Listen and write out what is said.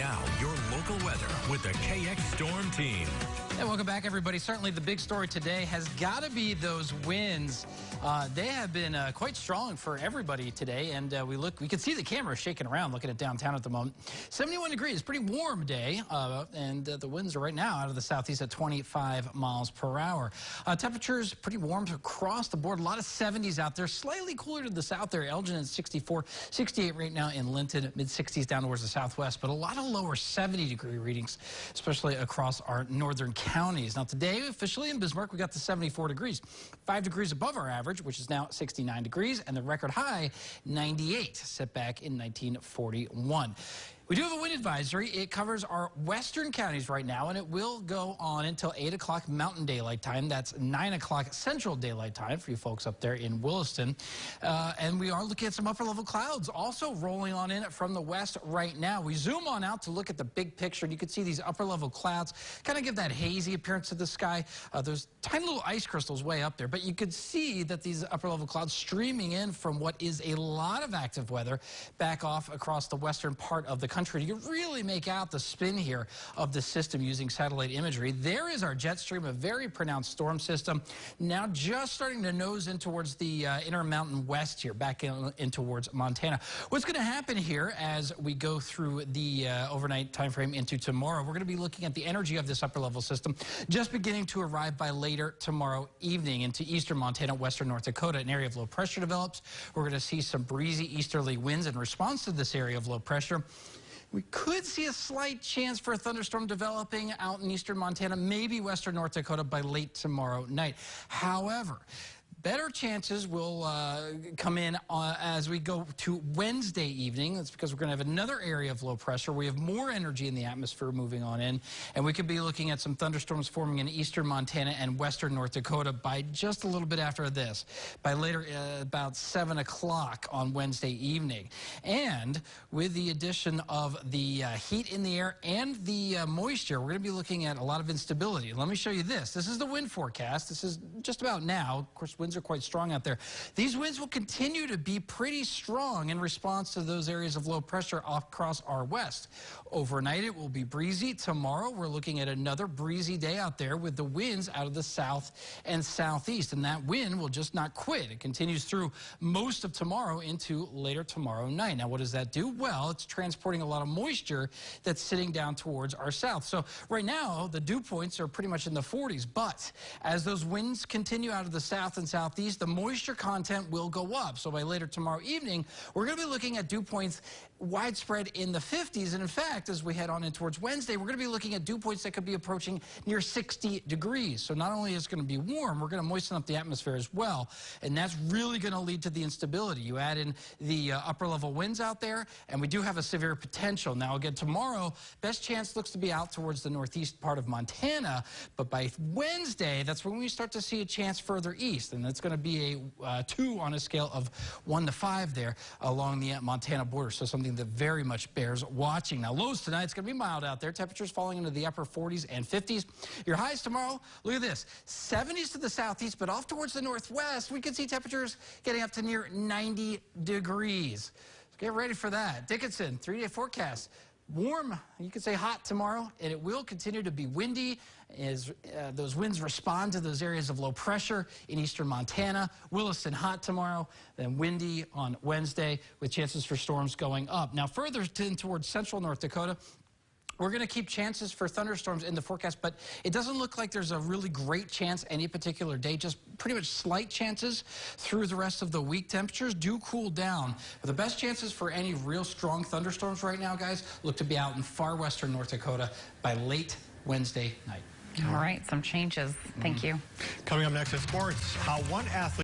now, your local weather with the KX Storm Team. And welcome back, everybody. Certainly the big story today has got to be those winds. They have been quite strong for everybody today, and we can see the camera shaking around looking at downtown at the moment. 71 degrees, pretty warm day, and the winds are right now out of the southeast at 25 miles per hour. Temperatures pretty warm across the board. A lot of 70s out there, slightly cooler to the south there. Elgin at 64, 68 right now in Linton, mid-60s down towards the southwest, but a lot of lower 70-degree readings, especially across our northern counties. Now today, officially in Bismarck, we got to 74 degrees, 5 degrees above our average, which is now 69 degrees, and the record high, 98, set back in 1941. We do have a wind advisory. It covers our western counties right now, and it will go on until 8 o'clock Mountain Daylight Time. That's 9 o'clock Central Daylight Time for you folks up there in Williston. And we are looking at some upper-level clouds also rolling on in from the west right now. We zoom on out to look at the big picture, and you can see these upper-level clouds kind of give that hazy appearance to the sky. There's tiny little ice crystals way up there, but you could see that these upper-level clouds streaming in from what is a lot of active weather back off across the western part of the country. You can really make out the spin here of the system using satellite imagery. There is our jet stream, a very pronounced storm system, now just starting to nose in towards the Intermountain West here, back in towards Montana. What's going to happen here as we go through the overnight time frame into tomorrow, we're going to be looking at the energy of this upper level system just beginning to arrive by later tomorrow evening into eastern Montana, western North Dakota. An area of low pressure develops. We're going to see some breezy easterly winds in response to this area of low pressure. We could see a slight chance for a thunderstorm developing out in eastern Montana, maybe western North Dakota by late tomorrow night. However, better chances will come in as we go to Wednesday evening. That's because we're going to have another area of low pressure. We have more energy in the atmosphere moving on in, and we could be looking at some thunderstorms forming in eastern Montana and western North Dakota by just a little bit after this, by later about 7 o'clock on Wednesday evening. And with the addition of the heat in the air and the moisture, we're going to be looking at a lot of instability. Let me show you this. This is the wind forecast. This is just about now. Of course, winds are quite strong out there. These winds will continue to be pretty strong in response to those areas of low pressure across our west. Overnight, it will be breezy. Tomorrow, we're looking at another breezy day out there with the winds out of the south and southeast, and that wind will just not quit. It continues through most of tomorrow into later tomorrow night. Now, what does that do? Well, it's transporting a lot of moisture that's sitting down towards our south. So right now, the dew points are pretty much in the 40s, but as those winds continue out of the south and southeast, the moisture content will go up. So by later tomorrow evening, we're going to be looking at dew points widespread in the 50s. And in fact, as we head on in towards Wednesday, we're going to be looking at dew points that could be approaching near 60 degrees. So not only is it going to be warm, we're going to moisten up the atmosphere as well. And that's really going to lead to the instability. You add in the upper level winds out there, and we do have a severe potential. Now again, tomorrow, best chance looks to be out towards the northeast part of Montana. But by Wednesday, that's when we start to see a chance further east. And that's going to be a 2 on a scale of 1 to 5 there along the Montana border. So something that very much bears watching. Now, lows tonight, it's going to be mild out there. Temperatures falling into the upper 40s and 50s. Your highs tomorrow, look at this, 70s to the southeast, but off towards the northwest, we can see temperatures getting up to near 90 degrees. So get ready for that. Dickinson, 3-day forecast. Warm, you could say hot tomorrow, and it will continue to be windy as those winds respond to those areas of low pressure in eastern Montana. Williston hot tomorrow, then windy on Wednesday with chances for storms going up. Now further towards central North Dakota, we're going to keep chances for thunderstorms in the forecast, but it doesn't look like there's a really great chance any particular day, just pretty much slight chances through the rest of the week. Temperatures do cool down. But the best chances for any real strong thunderstorms right now, guys, look to be out in far western North Dakota by late Wednesday night. All right, some changes. Thank you. Coming up next in sports, how one athlete